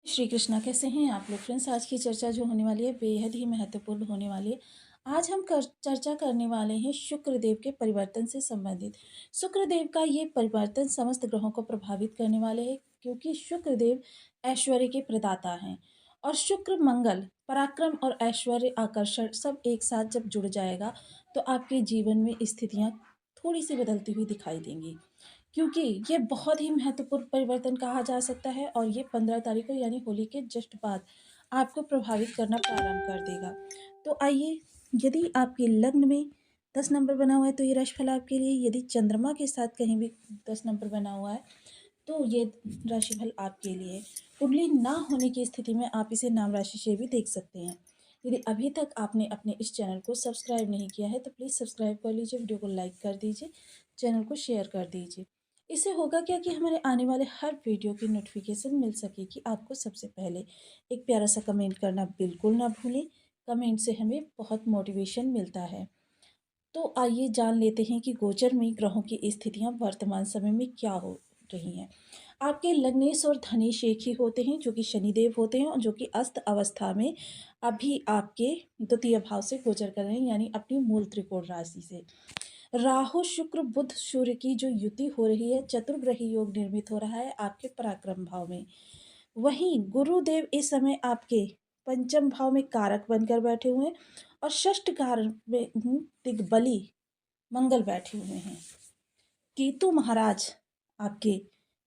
श्री कृष्णा, कैसे हैं आप लोग फ्रेंड्स। आज की चर्चा जो होने वाली है बेहद ही महत्वपूर्ण होने वाली है। आज हम चर्चा करने वाले हैं शुक्रदेव के परिवर्तन से संबंधित। शुक्रदेव का ये परिवर्तन समस्त ग्रहों को प्रभावित करने वाले हैं, क्योंकि शुक्रदेव ऐश्वर्य के प्रदाता हैं। और शुक्र मंगल पराक्रम और ऐश्वर्य आकर्षण सब एक साथ जब जुड़ जाएगा तो आपके जीवन में स्थितियाँ थोड़ी सी बदलती हुई दिखाई देंगी, क्योंकि ये बहुत ही महत्वपूर्ण परिवर्तन कहा जा सकता है और ये 15 तारीख को यानी होली के जस्ट बाद आपको प्रभावित करना प्रारंभ कर देगा। तो आइए, यदि आपके लग्न में 10 नंबर बना हुआ है तो ये राशिफल आपके लिए, यदि चंद्रमा के साथ कहीं भी 10 नंबर बना हुआ है तो ये राशिफल आपके लिए। कुंडली ना होने की स्थिति में आप इसे नाम राशि से भी देख सकते हैं। यदि अभी तक आपने अपने इस चैनल को सब्सक्राइब नहीं किया है तो प्लीज़ सब्सक्राइब कर लीजिए, वीडियो को लाइक कर दीजिए, चैनल को शेयर कर दीजिए। इससे होगा क्या कि हमारे आने वाले हर वीडियो की नोटिफिकेशन मिल सकेगी आपको सबसे पहले। एक प्यारा सा कमेंट करना बिल्कुल ना भूलें, कमेंट से हमें बहुत मोटिवेशन मिलता है। तो आइए जान लेते हैं कि गोचर में ग्रहों की स्थितियां वर्तमान समय में क्या हो रही हैं। आपके लग्नेश और धनेश एक ही होते हैं, जो कि शनिदेव होते हैं और जो कि अस्त अवस्था में अभी आपके द्वितीय भाव से गोचर कर रहे हैं, यानी अपनी मूल त्रिकोण राशि से। राहु शुक्र बुध सूर्य की जो युति हो रही है, चतुर्ग्रही योग निर्मित हो रहा है आपके पराक्रम भाव में। वहीं गुरुदेव इस समय आपके पंचम भाव में कारक बनकर बैठे हुए हैं और षष्ठ कारक में दिग्बली मंगल बैठे हुए हैं। केतु महाराज आपके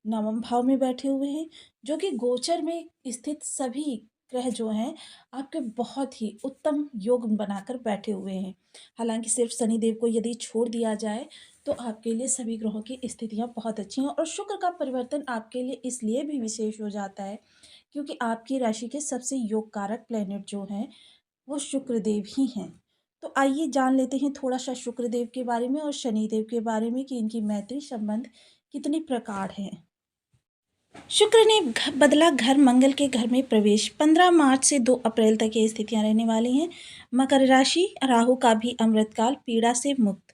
नवम भाव में बैठे हुए हैं, जो कि गोचर में स्थित सभी ग्रह जो हैं आपके बहुत ही उत्तम योग बनाकर बैठे हुए हैं। हालांकि सिर्फ शनिदेव को यदि छोड़ दिया जाए तो आपके लिए सभी ग्रहों की स्थितियां बहुत अच्छी हैं। और शुक्र का परिवर्तन आपके लिए इसलिए भी विशेष हो जाता है क्योंकि आपकी राशि के सबसे योग कारक प्लेनेट जो हैं वो शुक्रदेव ही हैं। तो आइए जान लेते हैं थोड़ा सा शुक्रदेव के बारे में और शनिदेव के बारे में कि इनकी मैत्री संबंध कितनी प्रकार हैं। शुक्र ने बदला घर मंगल के घर में प्रवेश। 15 मार्च से 2 अप्रैल तक ये स्थितियां रहने वाली हैं। मकर राशि, राहु का भी अमृतकाल, पीड़ा से मुक्त,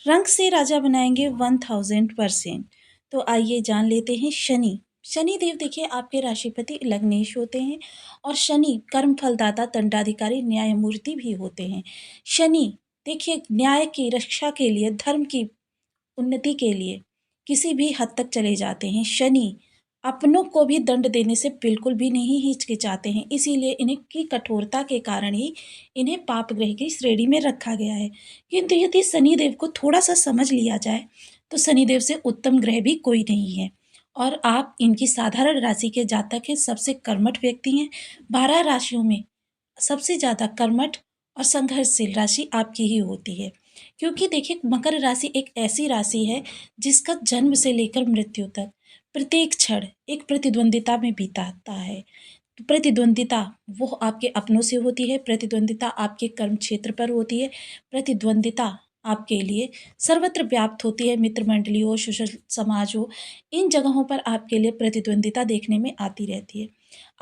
रंग से राजा बनाएंगे 1000%। तो आइए जान लेते हैं शनि। शनि देव देखिए आपके राशिपति लग्नेश होते हैं और शनि कर्म फलदाता, दंडाधिकारी, न्यायमूर्ति भी होते हैं। शनि देखिए न्याय की रक्षा के लिए, धर्म की उन्नति के लिए किसी भी हद तक चले जाते हैं। शनि अपनों को भी दंड देने से बिल्कुल भी नहीं हिचकिचाते हैं, इसीलिए इन्हें की कठोरता के कारण ही इन्हें पाप ग्रह की श्रेणी में रखा गया है। किंतु यदि शनिदेव को थोड़ा सा समझ लिया जाए तो शनिदेव से उत्तम ग्रह भी कोई नहीं है। और आप इनकी साधारण राशि के जातक हैं, सबसे कर्मठ व्यक्ति हैं। 12 राशियों में सबसे ज़्यादा कर्मठ और संघर्षशील राशि आपकी ही होती है, क्योंकि देखिए मकर राशि एक ऐसी राशि है जिसका जन्म से लेकर मृत्यु तक प्रत्येक क्षण एक प्रतिद्वंदिता में बीताता है। प्रतिद्वंदिता वो आपके अपनों से होती है, प्रतिद्वंदिता आपके कर्म क्षेत्र पर होती है, प्रतिद्वंदिता आपके लिए सर्वत्र व्याप्त होती है, मित्र मंडली हो, सोशल समाज हो, इन जगहों पर आपके लिए प्रतिद्वंदिता देखने में आती रहती है।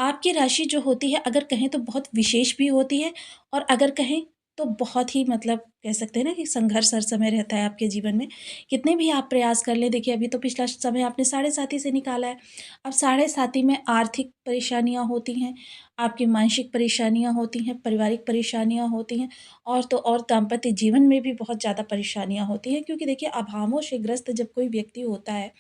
आपकी राशि जो होती है अगर कहें तो बहुत विशेष भी होती है और अगर कहें तो बहुत ही मतलब कह सकते हैं ना कि संघर्ष हर समय रहता है आपके जीवन में। कितने भी आप प्रयास कर लें, देखिए अभी तो पिछला समय आपने साढ़े साथी से निकाला है। अब साढ़े साथी में आर्थिक परेशानियाँ होती हैं, आपकी मानसिक परेशानियाँ होती हैं, पारिवारिक परेशानियाँ होती हैं और तो और दाम्पत्य जीवन में भी बहुत ज़्यादा परेशानियाँ होती हैं, क्योंकि देखिए अभावों से ग्रस्त जब कोई व्यक्ति होता है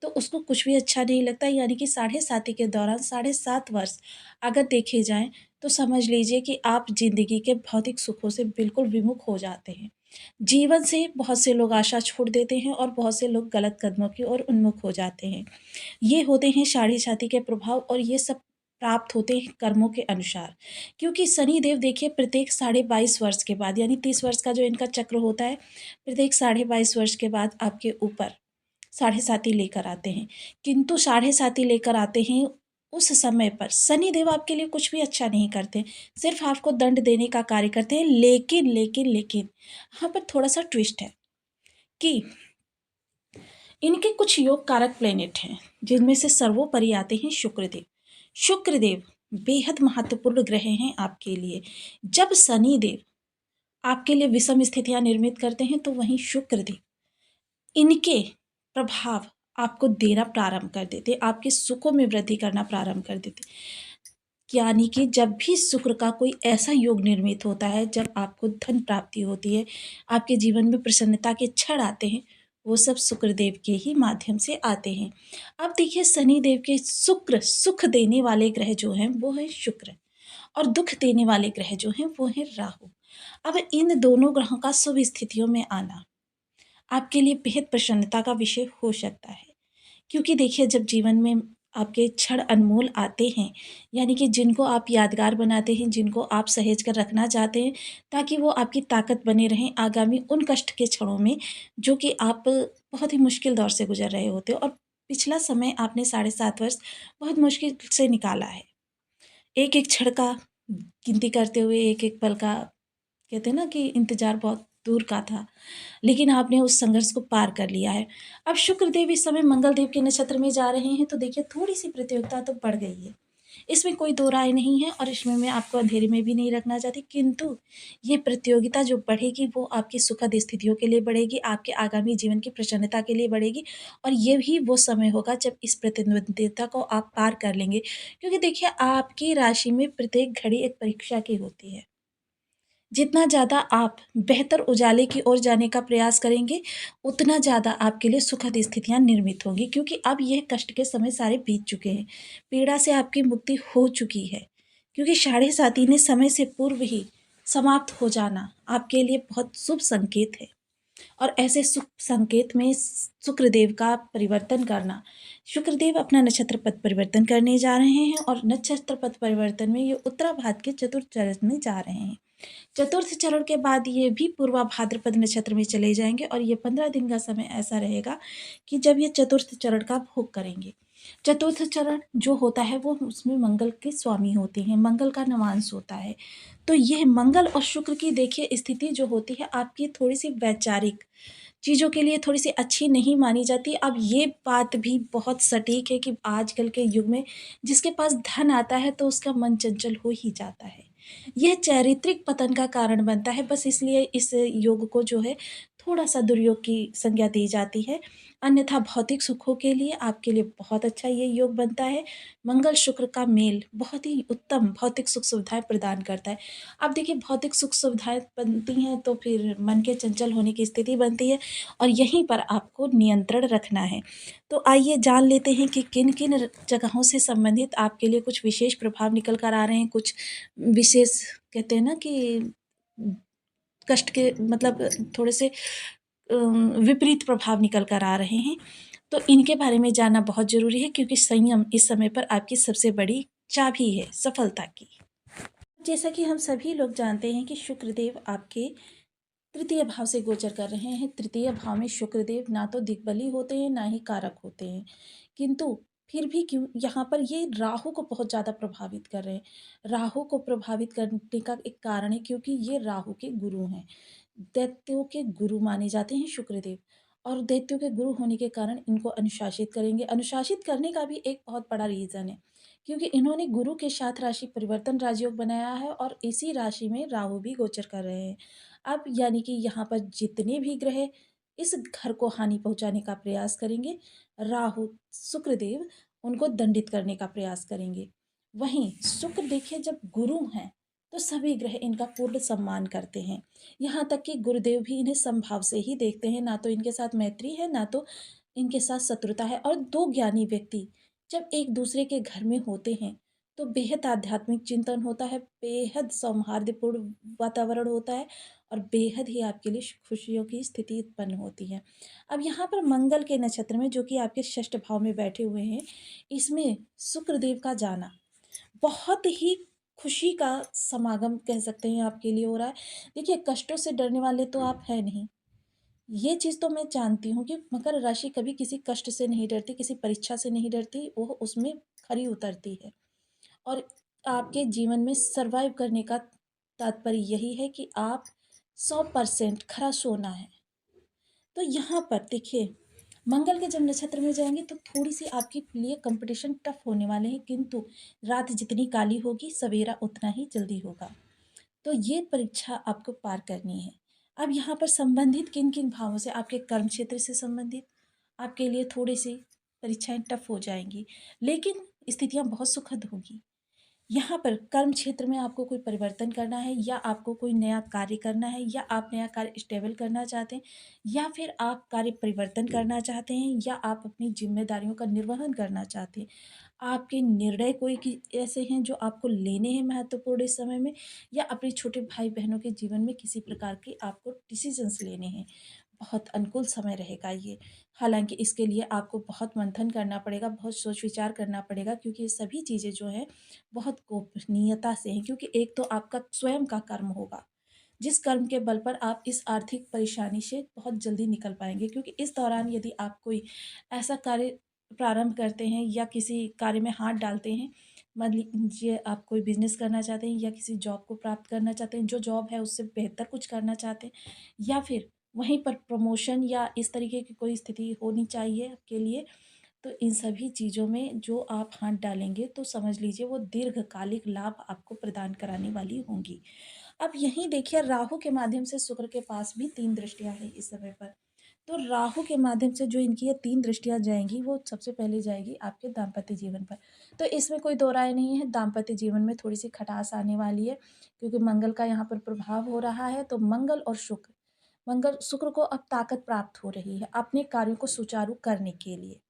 तो उसको कुछ भी अच्छा नहीं लगता। यानी कि साढ़े साथी के दौरान 7.5 वर्ष अगर देखे जाएँ तो समझ लीजिए कि आप ज़िंदगी के भौतिक सुखों से बिल्कुल विमुख हो जाते हैं। जीवन से बहुत से लोग आशा छोड़ देते हैं और बहुत से लोग गलत कदमों की ओर उन्मुख हो जाते हैं। ये होते हैं साढ़े साथी के प्रभाव और ये सब प्राप्त होते हैं कर्मों के अनुसार। क्योंकि शनि देव देखिए प्रत्येक 22.5 वर्ष के बाद, यानी 30 वर्ष का जो इनका चक्र होता है, प्रत्येक 22.5 वर्ष के बाद आपके ऊपर साढ़े साती लेकर आते हैं। किंतु साढ़े साती लेकर आते हैं उस समय पर शनि देव आपके लिए कुछ भी अच्छा नहीं करते, सिर्फ आपको दंड देने का कार्य करते हैं। लेकिन लेकिन लेकिन यहाँ पर थोड़ा सा ट्विस्ट है कि इनके कुछ योग कारक प्लेनेट हैं जिनमें से सर्वोपरि आते हैं शुक्रदेव। शुक्रदेव बेहद महत्वपूर्ण ग्रह हैं आपके लिए। जब शनि देव आपके लिए विषम स्थितियां निर्मित करते हैं तो वहीं शुक्रदेव इनके प्रभाव आपको देना प्रारंभ कर देते, आपके सुखों में वृद्धि करना प्रारंभ कर देते। यानी कि जब भी शुक्र का कोई ऐसा योग निर्मित होता है, जब आपको धन प्राप्ति होती है, आपके जीवन में प्रसन्नता के क्षण आते हैं, वो सब शुक्रदेव के ही माध्यम से आते हैं। अब देखिए शनि देव के शुक्र, सुख देने वाले ग्रह जो हैं वो है शुक्र, और दुख देने वाले ग्रह जो हैं वो है राहु। अब इन दोनों ग्रहों का शुभ स्थितियों में आना आपके लिए बेहद प्रसन्नता का विषय हो सकता है। क्योंकि देखिए जब जीवन में आपके क्षण अनमोल आते हैं, यानी कि जिनको आप यादगार बनाते हैं, जिनको आप सहेज कर रखना चाहते हैं, ताकि वो आपकी ताकत बने रहें आगामी उन कष्ट के क्षणों में, जो कि आप बहुत ही मुश्किल दौर से गुजर रहे होते हो, और पिछला समय आपने 7.5 वर्ष बहुत मुश्किल से निकाला है। एक एक क्षण का गिनती करते हुए, एक एक पल का, कहते हैं ना कि इंतज़ार बहुत दूर का था, लेकिन आपने उस संघर्ष को पार कर लिया है। अब शुक्रदेव इस समय मंगल देव के नक्षत्र में जा रहे हैं, तो देखिए थोड़ी-सी प्रतियोगिता तो बढ़ गई है। इसमें कोई दो राय नहीं है, और इसमें मैं आपको अंधेरे में भी नहीं रखना चाहती, किंतु ये प्रतियोगिता जो बढ़ेगी वो आपकी सुखद स्थितियों के लिए बढ़ेगी, आपके आगामी जीवन की प्रसन्नता के लिए बढ़ेगी, और ये भी वो समय होगा जब इस प्रतिद्वंदिता को आप पार कर लेंगे। क्योंकि देखिए आपकी राशि में प्रत्येक घड़ी एक परीक्षा की होती है। जितना ज़्यादा आप बेहतर उजाले की ओर जाने का प्रयास करेंगे, उतना ज़्यादा आपके लिए सुखद स्थितियाँ निर्मित होंगी, क्योंकि अब यह कष्ट के समय सारे बीत चुके हैं। पीड़ा से आपकी मुक्ति हो चुकी है, क्योंकि साढ़े साती ने समय से पूर्व ही समाप्त हो जाना आपके लिए बहुत शुभ संकेत है। और ऐसे शुभ संकेत में शुक्रदेव का परिवर्तन करना, शुक्रदेव अपना नक्षत्र पथ परिवर्तन करने जा रहे हैं, और नक्षत्र पथ परिवर्तन में ये उत्तराभाद्र के चतुर्थ चरण में जा रहे हैं। चतुर्थ चरण के बाद ये भी पूर्वा भाद्रपद नक्षत्र में चले जाएंगे, और ये 15 दिन का समय ऐसा रहेगा कि जब ये चतुर्थ चरण का भोग करेंगे। चतुर्थ चरण जो होता है वो उसमें मंगल के स्वामी होते हैं, मंगल का नवांश होता है। तो यह मंगल और शुक्र की देखिए स्थिति जो होती है आपकी थोड़ी सी वैचारिक चीज़ों के लिए थोड़ी सी अच्छी नहीं मानी जाती। अब ये बात भी बहुत सटीक है कि आजकल के युग में जिसके पास धन आता है तो उसका मन चंचल हो ही जाता है। यह चारित्रिक पतन का कारण बनता है, बस इसलिए इस योग को जो है थोड़ा-सा दुर्योग की संज्ञा दी जाती है। अन्यथा भौतिक सुखों के लिए आपके लिए बहुत अच्छा ये योग बनता है। मंगल-शुक्र का मेल बहुत ही उत्तम भौतिक सुख-सुविधाएँ प्रदान करता है। अब देखिए भौतिक सुख-सुविधाएँ बनती हैं तो फिर मन के चंचल होने की स्थिति बनती है, और यहीं पर आपको नियंत्रण रखना है। तो आइए जान लेते हैं कि किन-किन जगहों से संबंधित आपके लिए कुछ विशेष प्रभाव निकल कर आ रहे हैं, कुछ विशेष, कहते हैं ना कि कष्ट के मतलब थोड़े से विपरीत प्रभाव निकल कर आ रहे हैं। तो इनके बारे में जानना बहुत ज़रूरी है, क्योंकि संयम इस समय पर आपकी सबसे बड़ी चाबी है सफलता की। जैसा कि हम सभी लोग जानते हैं कि शुक्रदेव आपके तृतीय भाव से गोचर कर रहे हैं। तृतीय भाव में शुक्रदेव ना तो दिग्बली होते हैं, ना ही कारक होते हैं, किंतु फिर भी क्यों यहाँ पर ये राहु को बहुत ज़्यादा प्रभावित कर रहे हैं। राहु को प्रभावित करने का एक कारण है क्योंकि ये राहु के गुरु हैं। दैत्यों के गुरु माने जाते हैं शुक्रदेव, और दैत्यों के गुरु होने के कारण इनको अनुशासित करेंगे। अनुशासित करने का भी एक बहुत बड़ा रीज़न है, क्योंकि इन्होंने गुरु के साथ राशि परिवर्तन राजयोग बनाया है, और इसी राशि में राहु भी गोचर कर रहे हैं। अब यानी कि यहाँ पर जितने भी ग्रह इस घर को हानि पहुँचाने का प्रयास करेंगे, राहु शुक्रदेव उनको दंडित करने का प्रयास करेंगे। वहीं शुक्र देखिए जब गुरु हैं, तो सभी ग्रह इनका पूर्ण सम्मान करते हैं। यहाँ तक कि गुरुदेव भी इन्हें समभाव से ही देखते हैं, ना तो इनके साथ मैत्री है, ना तो इनके साथ शत्रुता है। और दो ज्ञानी व्यक्ति जब एक दूसरे के घर में होते हैं, तो बेहद आध्यात्मिक चिंतन होता है, बेहद सौहार्दपूर्ण वातावरण होता है, और बेहद ही आपके लिए खुशियों की स्थिति उत्पन्न होती है। अब यहाँ पर मंगल के नक्षत्र में जो कि आपके षष्ठ भाव में बैठे हुए हैं, इसमें शुक्रदेव का जाना बहुत ही खुशी का समागम कह सकते हैं आपके लिए हो रहा है। देखिए कष्टों से डरने वाले तो आप हैं नहीं, ये चीज़ तो मैं जानती हूँ कि मकर राशि कभी किसी कष्ट से नहीं डरती, किसी परीक्षा से नहीं डरती, वो उसमें खरी उतरती है। और आपके जीवन में सर्वाइव करने का तात्पर्य यही है कि आप 100% खरा सोना है। तो यहाँ पर देखिए मंगल के जब नक्षत्र में जाएंगे तो थोड़ी सी आपके लिए कंपटीशन टफ होने वाले हैं, किंतु रात जितनी काली होगी सवेरा उतना ही जल्दी होगा। तो ये परीक्षा आपको पार करनी है। अब यहाँ पर संबंधित किन किन भावों से, आपके कर्म क्षेत्र से संबंधित आपके लिए थोड़ी सी परीक्षाएँ टफ़ हो जाएँगी, लेकिन स्थितियाँ बहुत सुखद होंगी। यहाँ पर कर्म क्षेत्र में आपको कोई परिवर्तन करना है या आपको कोई नया कार्य करना है या आप नया कार्य स्टेबल करना चाहते हैं या फिर आप कार्य परिवर्तन करना चाहते हैं या आप अपनी ज़िम्मेदारियों का निर्वहन करना चाहते हैं। आपके निर्णय कोई कि ऐसे हैं जो आपको लेने हैं महत्वपूर्ण इस समय में या अपने छोटे भाई-बहनों के जीवन में किसी प्रकार के आपको डिसीज़न्स लेने हैं। बहुत अनुकूल समय रहेगा ये। हालाँकि इसके लिए आपको बहुत मंथन करना पड़ेगा, बहुत सोच-विचार करना पड़ेगा क्योंकि ये सभी चीज़ें जो हैं बहुत गोपनीयता से हैं क्योंकि एक तो आपका स्वयं का कर्म होगा, जिस कर्म के बल पर आप इस आर्थिक परेशानी से बहुत जल्दी निकल पाएँगे क्योंकि इस दौरान यदि आप कोई ऐसा कार्य प्रारंभ करते हैं या किसी कार्य में हाथ डालते हैं, मान लीजिए आप कोई बिज़नेस करना चाहते हैं या किसी जॉब को प्राप्त करना चाहते हैं, जो जॉब है उससे बेहतर कुछ करना चाहते हैं या फिर वहीं पर प्रमोशन या इस तरीके की कोई स्थिति होनी चाहिए आपके लिए, तो इन सभी चीज़ों में जो आप हाथ डालेंगे तो समझ लीजिए वो दीर्घकालिक लाभ आपको प्रदान कराने वाली होंगी। अब यहीं देखिए राहु के माध्यम से शुक्र के पास भी 3 दृष्टियाँ हैं इस समय पर। तो राहु के माध्यम से जो इनकी ये 3 दृष्टियाँ जाएँगी वो सबसे पहले जाएगी आपके दाम्पत्य जीवन पर। तो इसमें कोई दो राय नहीं है, दाम्पत्य जीवन में थोड़ी-सी खटास आने वाली है क्योंकि मंगल का यहाँ पर प्रभाव हो रहा है, तो मंगल और शुक्र को अब ताकत प्राप्त हो रही है अपने कार्यों को सुचारू करने के लिए।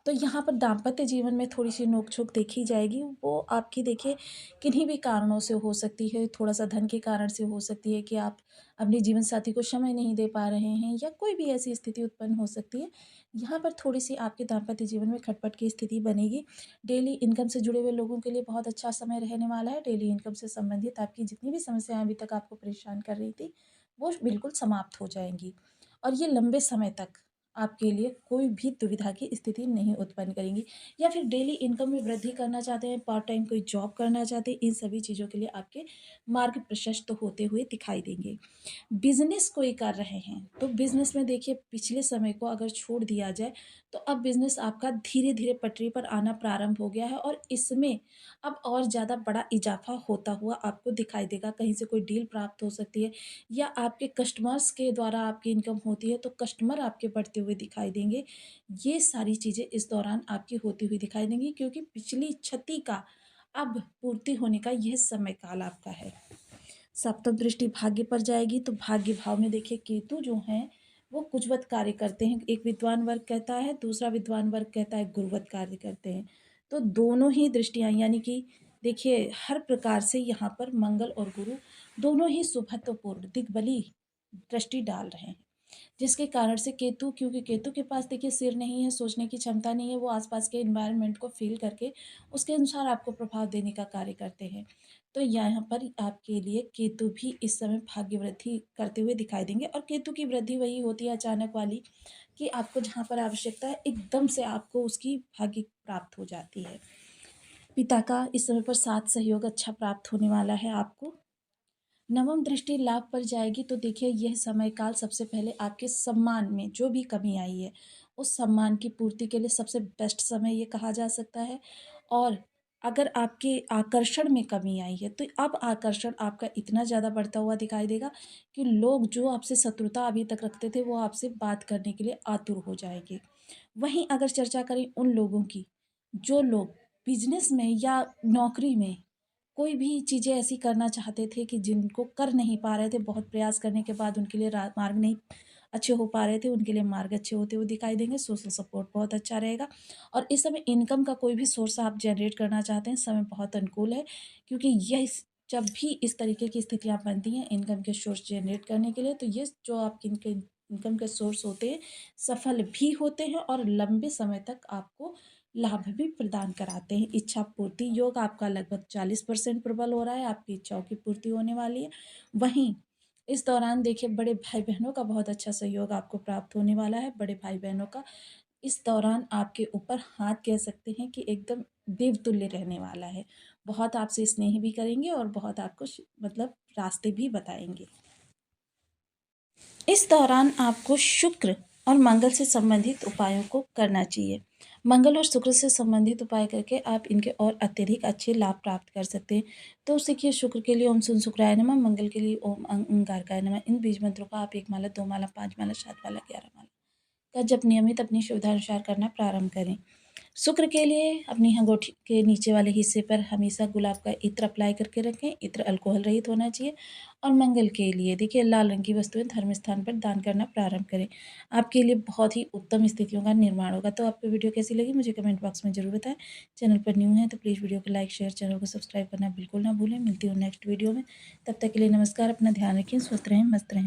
तो यहाँ पर दाम्पत्य जीवन में थोड़ी-सी नोक-झोंक देखी जाएगी, वो आपकी देखिए किन्हीं भी कारणों से हो सकती है, थोड़ा-सा धन के कारण से हो सकती है कि आप अपने जीवन साथी को समय नहीं दे पा रहे हैं या कोई भी ऐसी स्थिति उत्पन्न हो सकती है। यहाँ पर थोड़ी-सी आपके दाम्पत्य जीवन में खटपट की स्थिति बनेगी। डेली इनकम से जुड़े हुए लोगों के लिए बहुत अच्छा समय रहने वाला है, डेली इनकम से संबंधित आपकी जितनी भी समस्याएँ अभी तक आपको परेशान कर रही थी, वो बिल्कुल समाप्त हो जाएँगी और ये लंबे समय तक आपके लिए कोई भी दुविधा की स्थिति नहीं उत्पन्न करेंगी या फिर डेली इनकम में वृद्धि करना चाहते हैं, पार्ट टाइम कोई जॉब करना चाहते हैं, इन सभी चीज़ों के लिए आपके मार्ग प्रशस्त होते हुए दिखाई देंगे। बिज़नेस कोई कर रहे हैं, तो बिज़नेस में देखिए पिछले समय को अगर छोड़ दिया जाए, तो अब बिज़नेस आपका धीरे-धीरे पटरी पर आना प्रारंभ हो गया है और इसमें अब और ज़्यादा बड़ा इज़ाफ़ा होता हुआ आपको दिखाई देगा। कहीं से कोई डील प्राप्त हो सकती है या आपके कस्टमर्स के द्वारा आपकी इनकम होती है, तो कस्टमर आपके बढ़ते हुए दिखाई देंगे। ये सारी चीज़ें इस दौरान आपकी होती हुई दिखाई देंगी क्योंकि पिछली क्षति का अब पूर्ति होने का यह समय काल आपका है। सप्तम दृष्टि भाग्य पर जाएगी तो भाग्य भाव में देखिए केतु जो हैं वो कुजवत कार्य करते हैं। एक विद्वान वर्ग कहता है, दूसरा विद्वान वर्ग कहता है गुरुवत कार्य करते हैं। तो दोनों ही दृष्टियाँ यानी कि देखिए हर प्रकार से यहाँ पर मंगल और गुरु दोनों ही शुभत्वपूर्ण दिग्बली दृष्टि डाल रहे हैं। जिसके कारण से केतु क्योंकि केतु के पास देखिए सिर नहीं है, सोचने की क्षमता नहीं है, वो आसपास के एनवायरनमेंट को फ़ील करके उसके अनुसार आपको प्रभाव देने का कार्य करते हैं। तो यहाँ पर आपके लिए केतु भी इस समय भाग्य वृद्धि करते हुए दिखाई देंगे और केतु की वृद्धि वही होती है अचानक वाली कि आपको जहाँ पर आवश्यकता है एकदम से आपको उसकी भाग्य प्राप्त हो जाती है। पिता का इस समय पर साथ सहयोग अच्छा प्राप्त होने वाला है आपको। नवम दृष्टि लाभ पर जाएगी तो देखिए यह समय काल सबसे पहले आपके सम्मान में जो भी कमी आई है उस सम्मान की पूर्ति के लिए सबसे बेस्ट समय ये कहा जा सकता है और अगर आपके आकर्षण में कमी आई है तो अब आकर्षण आपका इतना ज़्यादा बढ़ता हुआ दिखाई देगा कि लोग जो आपसे शत्रुता अभी तक रखते थे वो आपसे बात करने के लिए आतुर हो जाएंगे। वहीं अगर चर्चा करें उन लोगों की जो लोग बिजनेस में या नौकरी में कोई भी चीज़ें ऐसी करना चाहते थे कि जिनको कर नहीं पा रहे थे, बहुत प्रयास करने के बाद उनके लिए रा मार्ग नहीं अच्छे हो पा रहे थे, उनके लिए मार्ग अच्छे होते हुए दिखाई देंगे। सोशल सपोर्ट बहुत अच्छा रहेगा और इस समय इनकम का कोई भी सोर्स आप जनरेट करना चाहते हैं, समय बहुत अनुकूल है क्योंकि यह इस जब भी इस तरीके की स्थितियाँ बनती हैं इनकम के सोर्स जनरेट करने के लिए, तो ये जो आपके इनके इनकम के सोर्स होते हैं, सफल भी होते हैं और लंबे समय तक आपको लाभ भी प्रदान कराते हैं। इच्छा पूर्ति योग आपका लगभग 40% प्रबल हो रहा है, आपकी इच्छाओं की पूर्ति होने वाली है। वहीं इस दौरान देखिए बड़े भाई-बहनों का बहुत अच्छा सहयोग आपको प्राप्त होने वाला है। बड़े भाई-बहनों का इस दौरान आपके ऊपर हाथ कह सकते हैं कि एकदम देवतुल्य रहने वाला है। बहुत आपसे स्नेह भी करेंगे और बहुत आपको मतलब रास्ते भी बताएँगे। इस दौरान आपको शुक्र और मंगल से संबंधित उपायों को करना चाहिए। मंगल और शुक्र से संबंधित उपाय करके आप इनके और अत्यधिक अच्छे लाभ प्राप्त कर सकते हैं। तो सीखिए शुक्र के लिए ओम सुन शुक्राय नमः, मंगल के लिए ओम अंगारकाय नमः। इन बीज मंत्रों का आप 1 माला, 2 माला, 5 माला, 7 माला, 11 माला का जप नियमित अपनी सुविधानुसार करना प्रारंभ करें। शुक्र के लिए अपनी अंगूठी के नीचे वाले हिस्से पर हमेशा गुलाब का इत्र अप्लाई करके रखें। इत्र अल्कोहल रहित होना चाहिए। और मंगल के लिए देखिए लाल रंग की वस्तुएं धर्म स्थान पर दान करना प्रारंभ करें। आपके लिए बहुत ही उत्तम स्थितियों का निर्माण होगा। तो आपको वीडियो कैसी लगी मुझे कमेंट बॉक्स में ज़रूर बताएं। चैनल पर न्यू है तो प्लीज़ वीडियो को लाइक शेयर, चैनल को सब्सक्राइब करना बिल्कुल ना भूलें। मिलती हूँ नेक्स्ट वीडियो में। तब तक के लिए नमस्कार। अपना ध्यान रखें, स्वस्थ रहें, मस्त रहें।